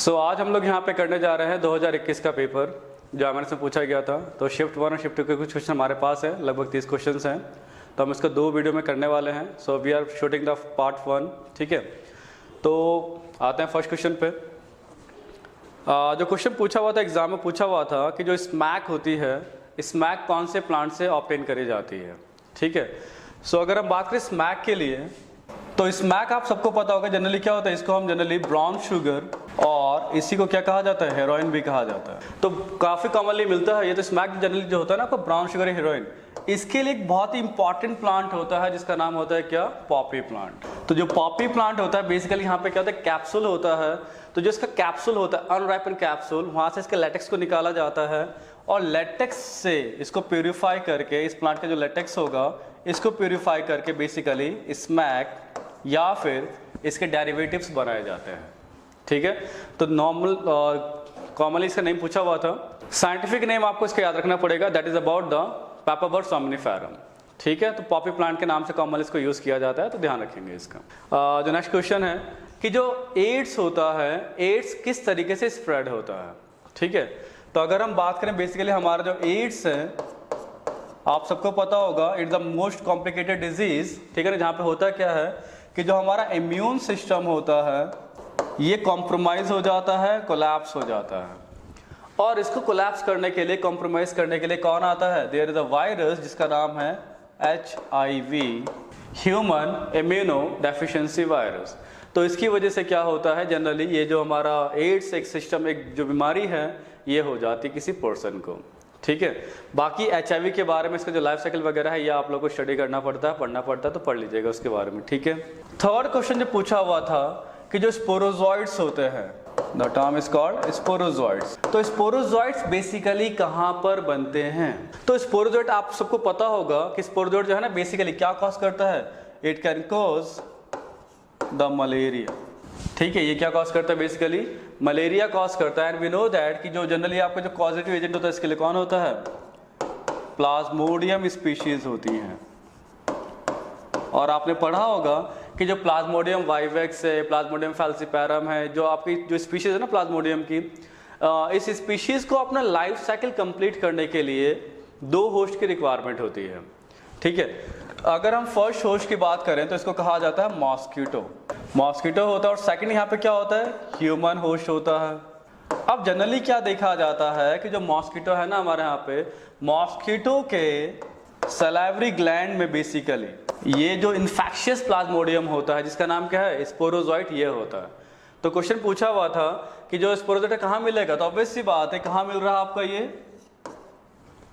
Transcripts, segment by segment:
आज हम लोग यहाँ पे करने जा रहे हैं 2021 का पेपर जो हमारे से पूछा गया था। तो शिफ्ट 1 और शिफ्ट 2 के कुछ क्वेश्चन हमारे पास है, लगभग 30 क्वेश्चन हैं। तो हम इसको 2 वीडियो में करने वाले हैं। So we are shooting the part 1, ठीक है। तो आते हैं फर्स्ट क्वेश्चन पे। जो क्वेश्चन पूछा हुआ था, एग्जाम में पूछा हुआ था कि जो स्मैक होती है, स्मैक कौन से प्लांट से ऑब्टेन करी जाती है, ठीक है। अगर हम बात करें स्मैक के लिए, तो स्मैक आप सबको पता होगा जनरली क्या होता है। इसको हम जनरली ब्राउन शुगर और इसी को क्या कहा जाता है, हेरोइन भी कहा जाता है। तो काफ़ी कॉमनली मिलता है ये। तो स्मैक जनरली जो होता है ना, आपको ब्राउन शुगर या हेरोइन, इसके लिए एक बहुत ही इंपॉर्टेंट प्लांट होता है जिसका नाम होता है क्या, पॉपी प्लांट। तो जो पॉपी प्लांट होता है बेसिकली यहाँ पे क्या होता है, कैप्सूल होता है। तो जो इसका कैप्सूल होता है, अनराइपन कैप्सूल, वहाँ से इसके लेटेक्स को निकाला जाता है और लेटेक्स से इसको प्योरीफाई करके, इस प्लांट का जो लेटेक्स होगा इसको प्योरीफाई करके बेसिकली स्मैक या फिर इसके डेरिवेटिव्स बनाए जाते हैं, ठीक है। तो नॉर्मल कॉमनली इसका नेम पूछा हुआ था। साइंटिफिक नेम आपको इसका याद रखना पड़ेगा, दैट इज अबाउट द पेपरबर्ड सोमनिफेरम, ठीक है। तो पॉपी प्लांट के नाम से कॉमनली इसको यूज किया जाता है, तो ध्यान रखेंगे इसका। जो नेक्स्ट क्वेश्चन है कि जो एड्स होता है, एड्स किस तरीके से स्प्रेड होता है, ठीक है। तो अगर हम बात करें बेसिकली हमारा जो एड्स है, आप सबको पता होगा it's the most complicated disease, ठीक है ना। जहाँ पे होता क्या है कि जो हमारा इम्यून सिस्टम होता है ये कॉम्प्रोमाइज हो जाता है, कोलैप्स हो जाता है। और इसको कोलैप्स करने के लिए, कॉम्प्रोमाइज करने के लिए कौन आता है, देयर इज अ वायरस जिसका नाम है HIV, human immuno deficiency virus. तो इसकी वजह से क्या होता है, जनरली ये जो हमारा एड्स एक सिस्टम, एक जो बीमारी है ये हो जाती है किसी पर्सन को, ठीक है। बाकी HIV के बारे में इसका जो लाइफ साइकिल वगैरह है ये आप लोगों को स्टडी करना पड़ता है, पढ़ना पड़ता है, तो पढ़ लीजिएगा उसके बारे में, ठीक है। थर्ड क्वेश्चन जो पूछा हुआ था कि जो स्पोरोजॉइड्स होते हैं, the term is called sporozoites. तो स्पोरोजॉइड्स बेसिकली कहाँ पर बनते हैं। तो स्पोरोजॉइड आप सबको पता होगा कि स्पोरोजॉइड जो है ना बेसिकली क्या कॉज करता है, it can cause the malaria, ठीक है। ये क्या कॉज करता है, बेसिकली मलेरिया कॉज करता है। एंड वी नो दैट कि जो जनरली आपका जो कॉजेटिव एजेंट होता है इसके लिए कौन होता है, प्लाज्मोडियम स्पीशीज होती हैं। और आपने पढ़ा होगा कि जो प्लाज्मोडियम वाइवेक्स है, प्लाज्मोडियम फैल्सिपैरम है, जो आपकी जो स्पीशीज है ना प्लाज्मोडियम की, इस स्पीशीज को अपना लाइफ साइकिल कंप्लीट करने के लिए 2 होस्ट की रिक्वायरमेंट होती है, ठीक है। अगर हम फर्स्ट होस्ट की बात करें तो इसको कहा जाता है मॉस्किटो, मॉस्किटो होता है। और सेकंड यहाँ पे क्या होता है, ह्यूमन होस्ट होता है। अब जनरली क्या देखा जाता है कि जो मॉस्किटो है ना हमारे यहाँ पे, मॉस्किटो के सलाइवरी ग्लैंड में बेसिकली ये जो इन्फेक्शियस प्लाज्मोडियम होता है जिसका नाम क्या है, स्पोरोजॉइट, ये होता है। तो क्वेश्चन पूछा हुआ था कि जो स्पोरोजॉइट कहाँ मिलेगा, तो ऑब्वियस सी बात है कहाँ मिल रहा है आपका, ये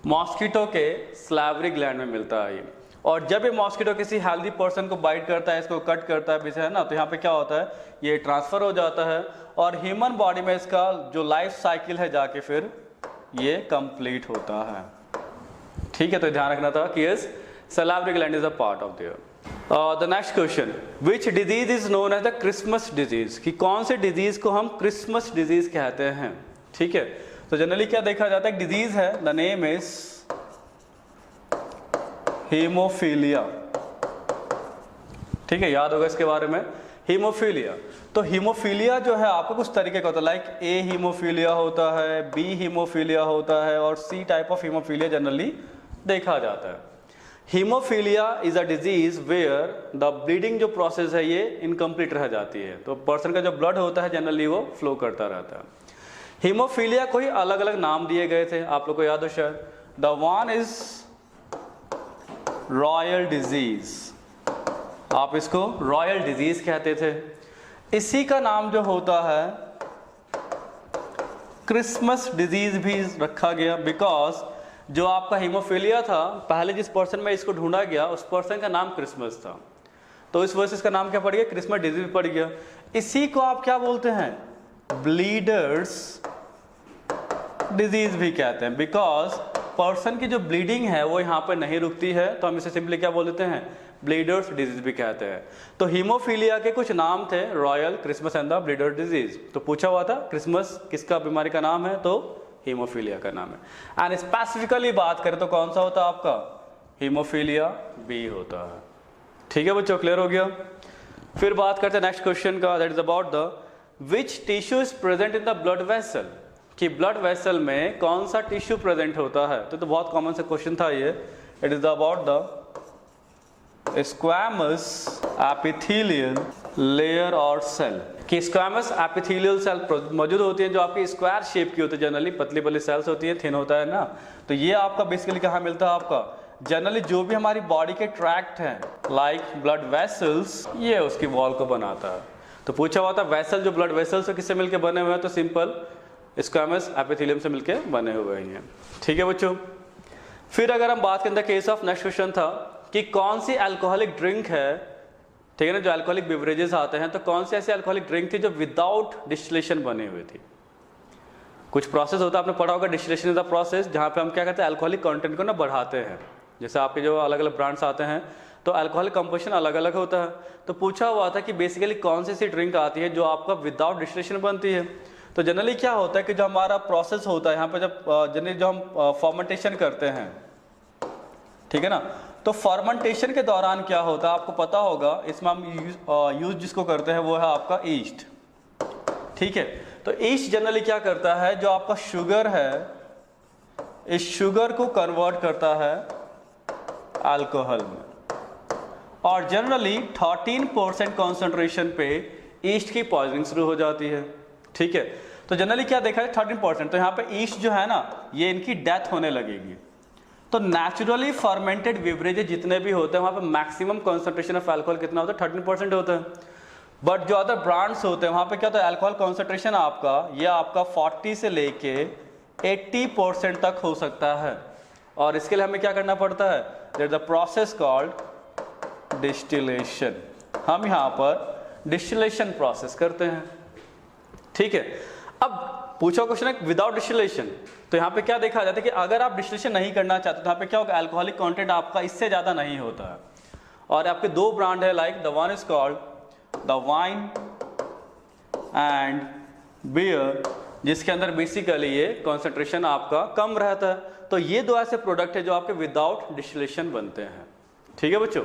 मॉस्किटो के सलाइवरी ग्लैंड में मिलता है ये। और जब ये मॉस्किटो किसी हेल्दी पर्सन को बाइट करता है, इसको कट करता है वैसे है ना, तो यहाँ पे क्या होता है, ये ट्रांसफर हो जाता है और ह्यूमन बॉडी में इसका जो लाइफ साइकिल है जाके फिर ये कंप्लीट होता है, ठीक है। तो ध्यान रखना था कि yes, salivary gland is a part of there. The next question, which disease is known as the Christmas disease? कि कौन से डिजीज को हम क्रिसमस डिजीज कहते हैं, ठीक है। तो जनरली क्या देखा जाता है, डिजीज है, द नेम इज हीमोफीलिया, ठीक है, याद होगा इसके बारे में, हीमोफीलिया। तो हीमोफीलिया जो है आपको कुछ तरीके का होता है, लाइक ए हीमोफीलिया होता है, बी हीमोफीलिया होता है और C type of haemophilia generally देखा जाता है। Haemophilia is a disease where the bleeding जो प्रोसेस है ये इनकम्प्लीट रह जाती है। तो पर्सन का जो ब्लड होता है जनरली वो फ्लो करता रहता है। हीमोफीलिया को ही अलग अलग नाम दिए गए थे, आप लोग को याद हो शायद। The one is royal disease, आप इसको रॉयल डिजीज कहते थे। इसी का नाम जो होता है क्रिसमस डिजीज भी रखा गया, बिकॉज जो आपका हीमोफीलिया था, पहले जिस पर्सन में इसको ढूंढा गया उस पर्सन का नाम क्रिसमस था, तो इस वजह से इसका नाम क्या पड़ गया, क्रिसमस डिजीज पड़ गया। इसी को आप क्या बोलते हैं, ब्लीडर्स डिजीज भी कहते हैं, बिकॉज पर्सन की जो ब्लीडिंग है वो यहाँ पे नहीं रुकती है, तो हम इसे सिंपली क्या बोल देते हैं, ब्लीडर्स डिजीज भी कहते हैं। तो हीमोफीलिया के कुछ नाम थे, royal, Christmas and the bleeder disease. तो पूछा हुआ था क्रिसमस किसका बीमारी का नाम है, तो हीमोफीलिया का नाम है। एंड स्पेसिफिकली बात करें तो कौन सा होता है आपका, हीमोफीलिया बी होता है, ठीक है बच्चों, क्लियर हो गया। फिर बात करते हैं नेक्स्ट क्वेश्चन का, that is about the which tissue is present in the blood vessel, कि ब्लड वेसल में कौन सा टिश्यू प्रेजेंट होता है। तो बहुत कॉमन सा क्वेश्चन था ये। It is about the squamous epithelial layer और सेल, कि स्क्वैमस एपिथेलियल सेल मौजूद होती है जो आपकी स्क्वायर शेप की होती है, जनरली पतली पतली सेल्स होती है, थिन होता है ना। तो ये आपका बेसिकली कहाँ मिलता है, आपका जनरली जो भी हमारी बॉडी के ट्रैक्ट हैं लाइक ब्लड वेसल्स, ये उसकी वॉल को बनाता है। तो पूछा हुआ था वेसल जो ब्लड वेसल्स से किससे मिलकर बने हुए हैं, तो सिंपल स्क्वैमस एपिथेलियम से मिलकर बने हुए हैं। ठीक है बच्चों। फिर अगर हम बात करें the case of next question था कि कौन सी अल्कोहलिक ड्रिंक है, ठीक है ना, जो अल्कोहलिक बेवरेजेस आते हैं, तो कौन सी ऐसी अल्कोहलिक ड्रिंक थी जो विदाउट डिस्टिलेशन बनी हुई थी। कुछ प्रोसेस होता है, आपने पढ़ा होगा, डिस्टिलेशन इज द प्रोसेस जहाँ पे हम क्या कहते हैं, अल्कोहलिक कंटेंट को ना बढ़ाते हैं। जैसे आपके जो अलग अलग ब्रांड्स आते हैं तो अल्कोहलिक कंपोजिशन अलग अलग होता है। तो पूछा हुआ था कि बेसिकली कौन सी ऐसी ड्रिंक आती है जो आपका विदाउट डिस्टिलेशन बनती है। तो जनरली क्या होता है कि जो हमारा प्रोसेस होता है यहाँ पे, जब जनरली जो हम फर्मेंटेशन करते हैं, ठीक है ना, तो फर्मेंटेशन के दौरान क्या होता है आपको पता होगा, इसमें हम यूज जिसको करते हैं वो है आपका ईस्ट। ठीक है, तो ईस्ट जनरली क्या करता है, जो आपका शुगर है इस शुगर को कन्वर्ट करता है अल्कोहल में, और जनरली 13% कॉन्सेंट्रेशन पे ईस्ट की पॉइजनिंग शुरू हो जाती है। ठीक है, तो जनरली क्या देखा है 13%, तो यहाँ पे ईस्ट जो है ना ये इनकी डेथ होने लगेगी। तो नेचुरली फर्मेंटेड बेवरेजेस जितने भी होते हैं वहाँ पे मैक्सिमम कॉन्सेंट्रेशन ऑफ अल्कोहल कितना होता है, 13% होता है। बट जो अदर ब्रांड्स होते हैं वहाँ पे क्या होता है, अल्कोहल कॉन्सेंट्रेशन आपका ये आपका 40 से लेके 80% तक हो सकता है। और इसके लिए हमें क्या करना पड़ता है, there is a process called distillation. हम यहाँ पर डिस्टिलेशन प्रोसेस करते हैं। ठीक है, अब पूछो क्वेश्चन है विदाउट डिस्टिलेशन, तो यहाँ पे क्या देखा जाता है कि अगर आप डिस्टिलेशन नहीं करना चाहते तो यहाँ पे क्या होगा, अल्कोहलिक कंटेंट आपका इससे ज़्यादा नहीं होता है। और आपके दो ब्रांड है, like the one is called the wine and beer, जिसके अंदर बेसिकली ये कॉन्सेंट्रेशन आपका कम रहता है। तो ये दो ऐसे प्रोडक्ट है जो आपके विदाउट डिस्टिलेशन बनते हैं। ठीक है बच्चों।